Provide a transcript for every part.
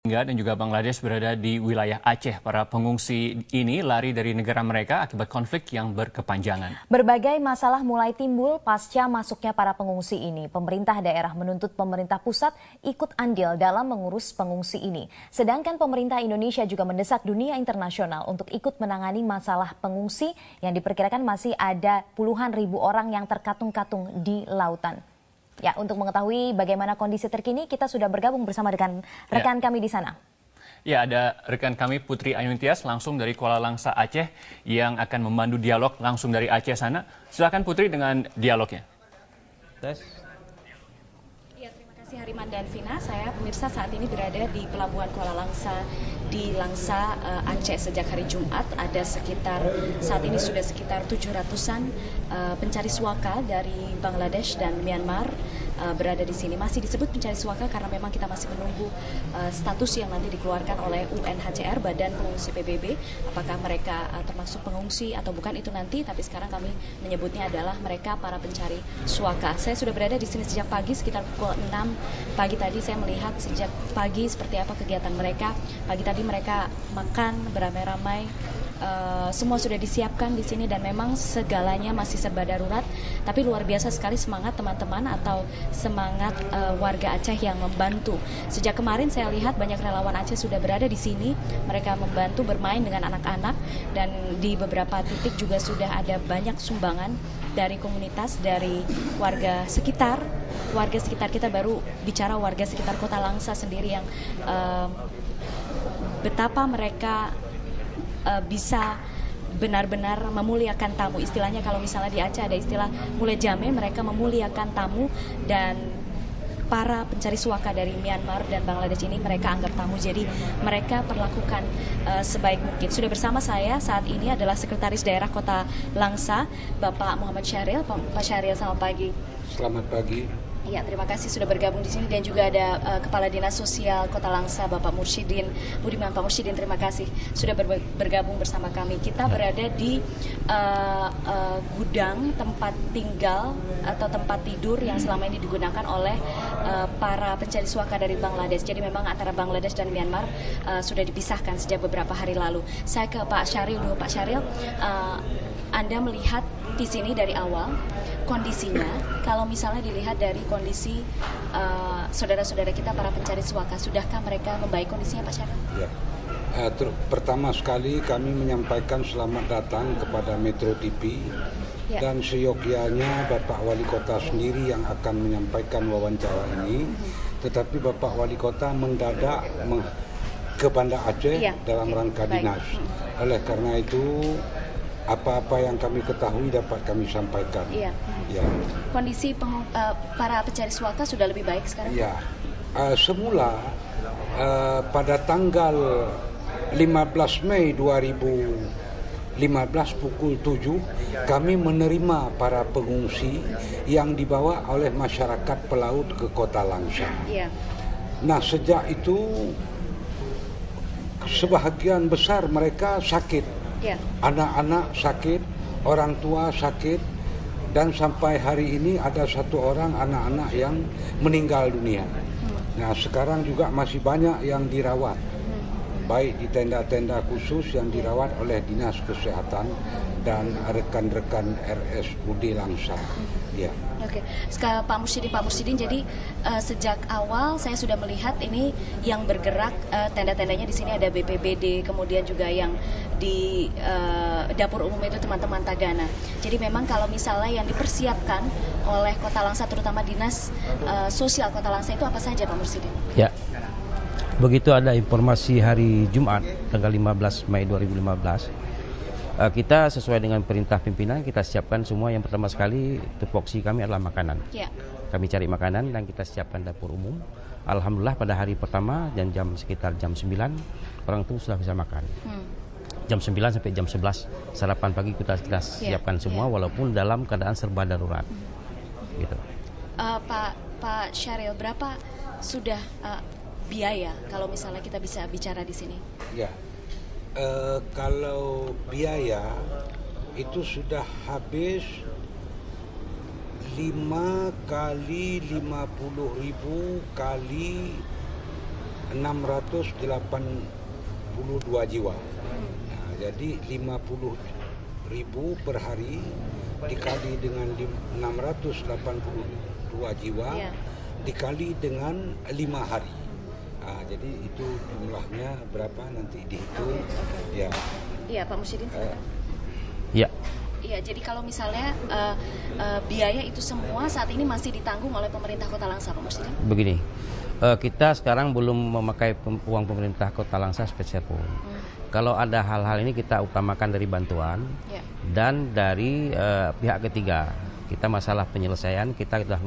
Dan juga Bangladesh berada di wilayah Aceh. Para pengungsi ini lari dari negara mereka akibat konflik yang berkepanjangan. Berbagai masalah mulai timbul pasca masuknya para pengungsi ini. Pemerintah daerah menuntut pemerintah pusat ikut andil dalam mengurus pengungsi ini. Sedangkan pemerintah Indonesia juga mendesak dunia internasional untuk ikut menangani masalah pengungsi yang diperkirakan masih ada puluhan ribu orang yang terkatung-katung di lautan. Ya, untuk mengetahui bagaimana kondisi terkini, kita sudah bergabung bersama dengan rekan kami di sana. Ya, ada rekan kami Putri Ayuntias langsung dari Kuala Langsa, Aceh yang akan memandu dialog langsung dari Aceh sana. Silakan Putri dengan dialognya. Ya, terima kasih Hariman dan Vina. Saya pemirsa saat ini berada di Pelabuhan Kuala Langsa di Langsa, Aceh sejak hari Jumat. Ada saat ini sudah sekitar 700-an pencari suaka dari Bangladesh dan Myanmar berada di sini. Masih disebut pencari suaka karena memang kita masih menunggu status yang nanti dikeluarkan oleh UNHCR, Badan Pengungsi PBB. Apakah mereka termasuk pengungsi atau bukan itu nanti, tapi sekarang kami menyebutnya adalah mereka para pencari suaka. Saya sudah berada di sini sejak pagi, sekitar pukul 6 pagi tadi. Saya melihat sejak pagi seperti apa kegiatan mereka. Pagi tadi mereka makan beramai-ramai. Semua sudah disiapkan di sini dan memang segalanya masih serba darurat. Tapi luar biasa sekali semangat teman-teman atau semangat warga Aceh yang membantu. Sejak kemarin saya lihat banyak relawan Aceh sudah berada di sini. Mereka membantu bermain dengan anak-anak dan di beberapa titik juga sudah ada banyak sumbangan dari komunitas, dari warga sekitar. Warga sekitar kita baru bicara warga sekitar Kota Langsa sendiri yang betapa mereka bisa benar-benar memuliakan tamu. Istilahnya kalau misalnya di Aceh ada istilah mulai jame, mereka memuliakan tamu, dan para pencari suaka dari Myanmar dan Bangladesh ini mereka anggap tamu, jadi mereka perlakukan sebaik mungkin. Sudah bersama saya saat ini adalah Sekretaris Daerah Kota Langsa, Bapak Muhammad Syahril. Pak Syahril, selamat pagi. Selamat pagi. Ya, terima kasih sudah bergabung di sini, dan juga ada Kepala Dinas Sosial Kota Langsa, Bapak Mursyidin Budiman. Pak Mursyidin, terima kasih sudah bergabung bersama kami. Kita berada di gudang tempat tinggal atau tempat tidur yang selama ini digunakan oleh para pencari suaka dari Bangladesh. Jadi memang antara Bangladesh dan Myanmar sudah dipisahkan sejak beberapa hari lalu. Saya ke Pak Syahril dulu. Pak Syahril, Anda melihat di sini dari awal kondisinya, kalau misalnya dilihat dari kondisi saudara-saudara kita para pencari suaka, sudahkah mereka membaik kondisinya, Pak Syahril? Ya. Pertama sekali kami menyampaikan selamat datang kepada Metro TV dan seyogyanya Bapak Wali Kota sendiri yang akan menyampaikan wawancara ini. Tetapi Bapak Wali Kota mendadak ke Banda Aceh dalam rangka dinas. Oleh karena itu apa-apa yang kami ketahui dapat kami sampaikan. Ya. Kondisi para pencari suaka sudah lebih baik sekarang? Ya, semula pada tanggal 15 Mei 2015 pukul 7 kami menerima para pengungsi yang dibawa oleh masyarakat pelaut ke Kota Langsa. Ya. Nah, sejak itu sebahagian besar mereka sakit. Anak-anak sakit, orang tua sakit, dan sampai hari ini ada satu orang anak-anak yang meninggal dunia. Nah, sekarang juga masih banyak yang dirawat, baik di tenda-tenda khusus yang dirawat oleh Dinas Kesehatan dan rekan-rekan RSUD Langsa. Ya. Oke, sekarang Pak Mursyidin, jadi sejak awal saya sudah melihat ini yang bergerak tenda-tendanya di sini ada BPBD, kemudian juga yang di dapur umum itu teman-teman Tagana. Jadi memang kalau misalnya yang dipersiapkan oleh Kota Langsa, terutama Dinas Sosial Kota Langsa, itu apa saja, Pak Mursyidin? Ya, begitu ada informasi hari Jumat tanggal 15 Mei 2015, kita sesuai dengan perintah pimpinan kita siapkan semua. Yang pertama sekali tupoksi kami adalah makanan. Kami cari makanan dan kita siapkan dapur umum. Alhamdulillah pada hari pertama sekitar jam 9 orang itu sudah bisa makan. Jam 9 sampai jam 11 sarapan pagi kita siapkan semua, walaupun dalam keadaan serba darurat. Gitu. Pak Syahril, berapa sudah biaya kalau misalnya kita bisa bicara di sini? Ya. Kalau biaya itu sudah habis 5 kali 50.000 kali 682 jiwa. Nah, jadi 50.000 per hari dikali dengan 682 jiwa dikali dengan 5 hari. Nah, jadi itu jumlahnya berapa nanti dihitung. Ya. Iya, Pak Mursyidin. Ya. Iya, jadi kalau misalnya biaya itu semua saat ini masih ditanggung oleh pemerintah Kota Langsa, Pak Mursyidin? Begini, kita sekarang belum memakai uang pemerintah Kota Langsa spesial pun. Kalau ada hal-hal ini kita utamakan dari bantuan dan dari pihak ketiga. Kita masalah penyelesaian, kita sudah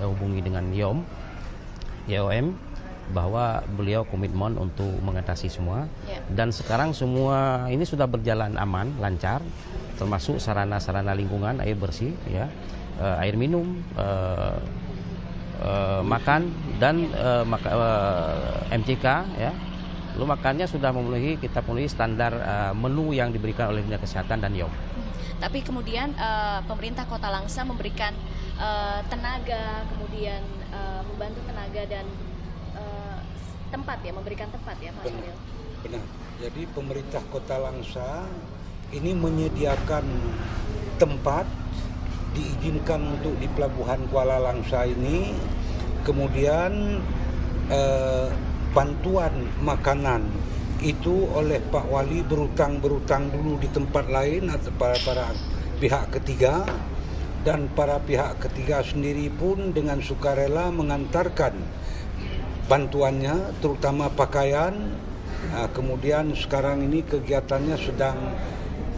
hubungi dengan YOM bahwa beliau komitmen untuk mengatasi semua. Dan sekarang semua ini sudah berjalan aman, lancar, termasuk sarana-sarana lingkungan, air bersih, ya, air minum, makan dan MCK, ya. Lalu makannya sudah kita memenuhi standar menu yang diberikan oleh Dinas Kesehatan dan YOM. Tapi kemudian pemerintah Kota Langsa memberikan tenaga, kemudian membantu tenaga dan tempat, ya, memberikan tempat, ya, Pak Syahril? Benar. Jadi pemerintah Kota Langsa ini menyediakan tempat, diizinkan untuk di Pelabuhan Kuala Langsa ini, kemudian bantuan makanan itu oleh Pak Wali berutang dulu di tempat lain atau para pihak ketiga, dan para pihak ketiga sendiri pun dengan sukarela mengantarkan bantuannya, terutama pakaian. Nah, kemudian sekarang ini kegiatannya sedang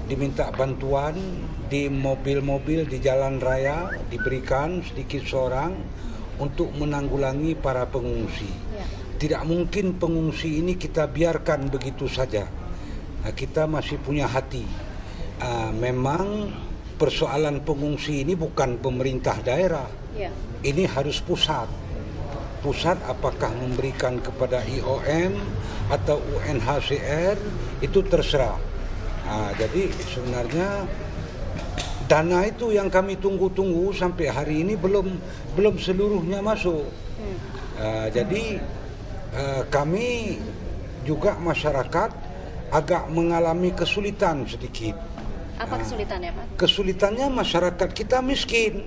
diminta bantuan di mobil-mobil di jalan raya, diberikan sedikit seorang untuk menanggulangi para pengungsi. Tidak mungkin pengungsi ini kita biarkan begitu saja. Nah, kita masih punya hati. Memang persoalan pengungsi ini bukan pemerintah daerah. Ini harus pusat. Pusat apakah memberikan kepada IOM atau UNHCR itu terserah. Jadi sebenarnya dana itu yang kami tunggu-tunggu sampai hari ini belum seluruhnya masuk. Jadi kami juga masyarakat agak mengalami kesulitan sedikit. Apa kesulitannya, Pak? Kesulitannya masyarakat kita miskin.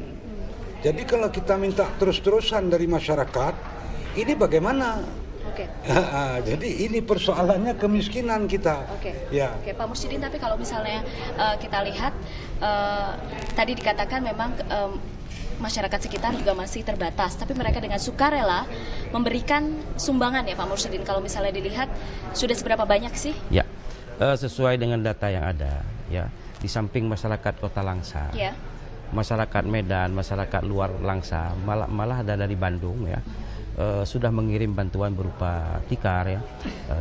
Jadi kalau kita minta terus-terusan dari masyarakat, ini bagaimana? Jadi ini persoalannya kemiskinan kita. Oke, Pak Mursyidin, tapi kalau misalnya kita lihat tadi dikatakan memang masyarakat sekitar juga masih terbatas, tapi mereka dengan sukarela memberikan sumbangan, ya, Pak Mursyidin. Kalau misalnya dilihat sudah seberapa banyak sih? Ya, sesuai dengan data yang ada, ya, di samping masyarakat Kota Langsa. Masyarakat Medan, masyarakat luar Langsa, malah ada dari Bandung, ya, sudah mengirim bantuan berupa tikar, ya,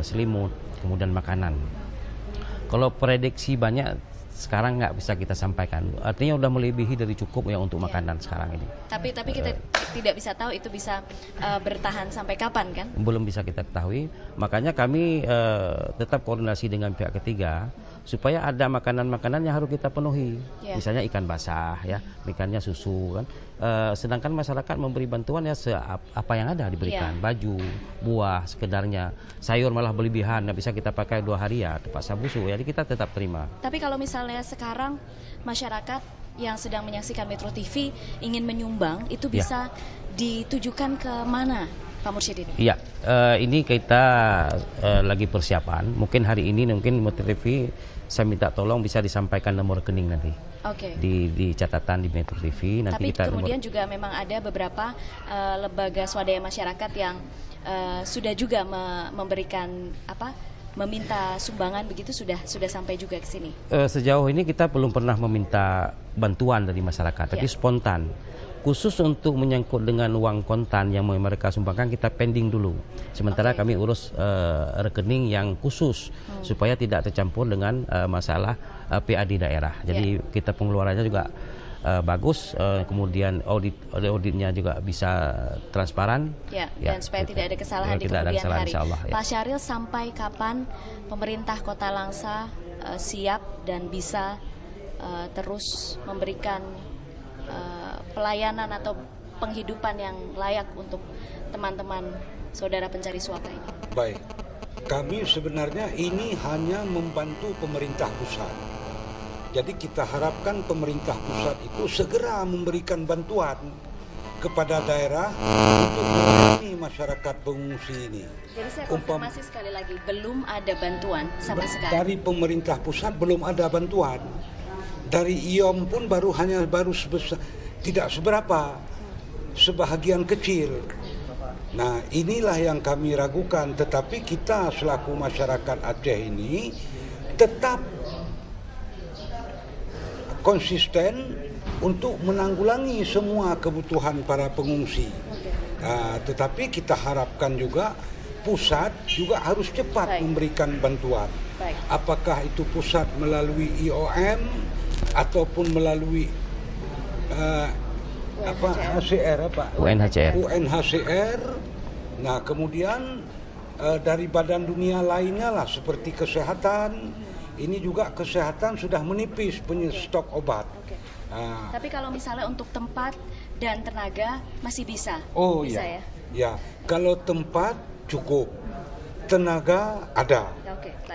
selimut, kemudian makanan. Kalau prediksi banyak sekarang nggak bisa kita sampaikan, artinya udah melebihi dari cukup, ya, untuk makanan sekarang ini. Tapi kita tidak bisa tahu itu bisa bertahan sampai kapan, kan? Belum bisa kita ketahui, makanya kami tetap koordinasi dengan pihak ketiga supaya ada makanan-makanan yang harus kita penuhi, misalnya ikan basah, ya, ikannya susu, kan. Sedangkan masyarakat memberi bantuan, ya, apa yang ada diberikan, baju, buah, sekedarnya, sayur malah berlebihan, nggak bisa kita pakai 2 hari, ya, terpaksa busuk, jadi kita tetap terima. Tapi kalau misalnya sekarang masyarakat yang sedang menyaksikan Metro TV ingin menyumbang, itu bisa ditujukan ke mana, Pak Mursyidin? Iya, ini kita lagi persiapan. Mungkin hari ini Metro TV saya minta tolong bisa disampaikan nomor rekening nanti. Di catatan di Metro TV. Nanti tapi kita kemudian juga memang ada beberapa lembaga swadaya masyarakat yang sudah juga memberikan meminta sumbangan begitu, sudah sampai juga ke sini. Sejauh ini kita belum pernah meminta bantuan dari masyarakat, tapi spontan. Khusus untuk menyangkut dengan uang kontan yang mereka sumbangkan, kita pending dulu. Sementara kami urus rekening yang khusus supaya tidak tercampur dengan masalah PAD daerah. Jadi kita pengeluarannya juga bagus, kemudian auditnya juga bisa transparan. Dan supaya tidak ada kesalahan di kemudian hari. Pak Syahril, sampai kapan pemerintah Kota Langsa siap dan bisa terus memberikan pelayanan atau penghidupan yang layak untuk teman-teman saudara pencari suaka ini? Baik, kami sebenarnya ini hanya membantu pemerintah pusat. Jadi kita harapkan pemerintah pusat itu segera memberikan bantuan kepada daerah untuk melayani masyarakat pengungsi ini. Jadi saya konfirmasi sekali lagi, belum ada bantuan sama sekali. Dari pemerintah pusat belum ada bantuan. Dari IOM pun baru tidak seberapa, sebahagian kecil. Nah, inilah yang kami ragukan, tetapi kita selaku masyarakat Aceh ini tetap konsisten untuk menanggulangi semua kebutuhan para pengungsi. Tetapi kita harapkan juga pusat juga harus cepat memberikan bantuan. Apakah itu pusat melalui IOM ataupun melalui UNHCR. Nah, kemudian dari badan dunia lainnya lah seperti kesehatan. Ini juga kesehatan sudah menipis punya stok obat. Tapi kalau misalnya untuk tempat dan tenaga masih bisa. Oh bisa iya. Ya? Ya, kalau tempat cukup, tenaga ada,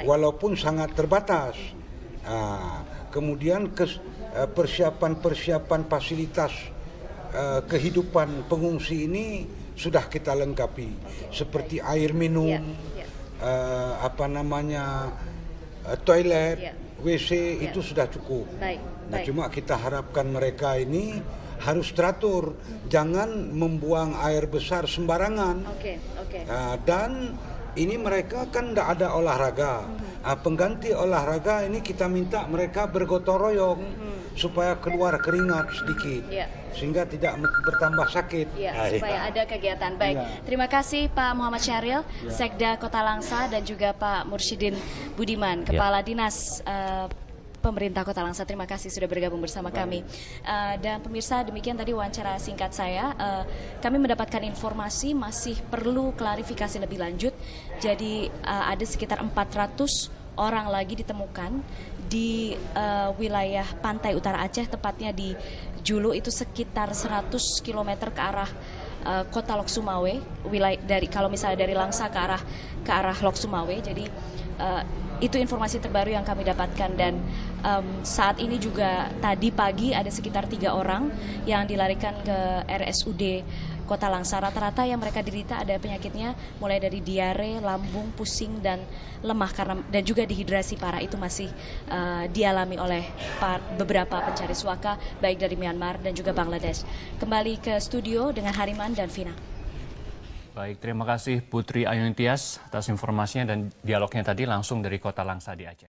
walaupun sangat terbatas. Kemudian persiapan fasilitas kehidupan pengungsi ini sudah kita lengkapi, seperti air minum, toilet, WC itu sudah cukup. Nah, cuma kita harapkan mereka ini harus teratur, jangan membuang air besar sembarangan. Dan ini mereka kan tidak ada olahraga. Pengganti olahraga ini kita minta mereka bergotong royong supaya keluar keringat sedikit, sehingga tidak bertambah sakit. Supaya ada kegiatan. Baik, terima kasih Pak Muhammad Syahril, Sekda Kota Langsa, dan juga Pak Mursyidin Budiman, Kepala Dinas Pemerintah Kota Langsa. Terima kasih sudah bergabung bersama kami. Dan pemirsa, demikian tadi wawancara singkat saya. Kami mendapatkan informasi masih perlu klarifikasi lebih lanjut. Jadi ada sekitar 400 orang lagi ditemukan di wilayah pantai utara Aceh, tepatnya di Julu, itu sekitar 100 km ke arah kota Lok Sumawe. Kalau misalnya dari Langsa ke arah Lok Sumawe. Jadi itu informasi terbaru yang kami dapatkan, dan saat ini juga tadi pagi ada sekitar 3 orang yang dilarikan ke RSUD Kota Langsa. Rata-rata yang mereka derita ada penyakitnya mulai dari diare, lambung, pusing, dan lemah dan juga dehidrasi parah. Itu masih dialami oleh beberapa pencari suaka baik dari Myanmar dan juga Bangladesh. Kembali ke studio dengan Hariman dan Vina. Baik, terima kasih Putri Ayun Tias atas informasinya dan dialognya tadi langsung dari Kota Langsa di Aceh.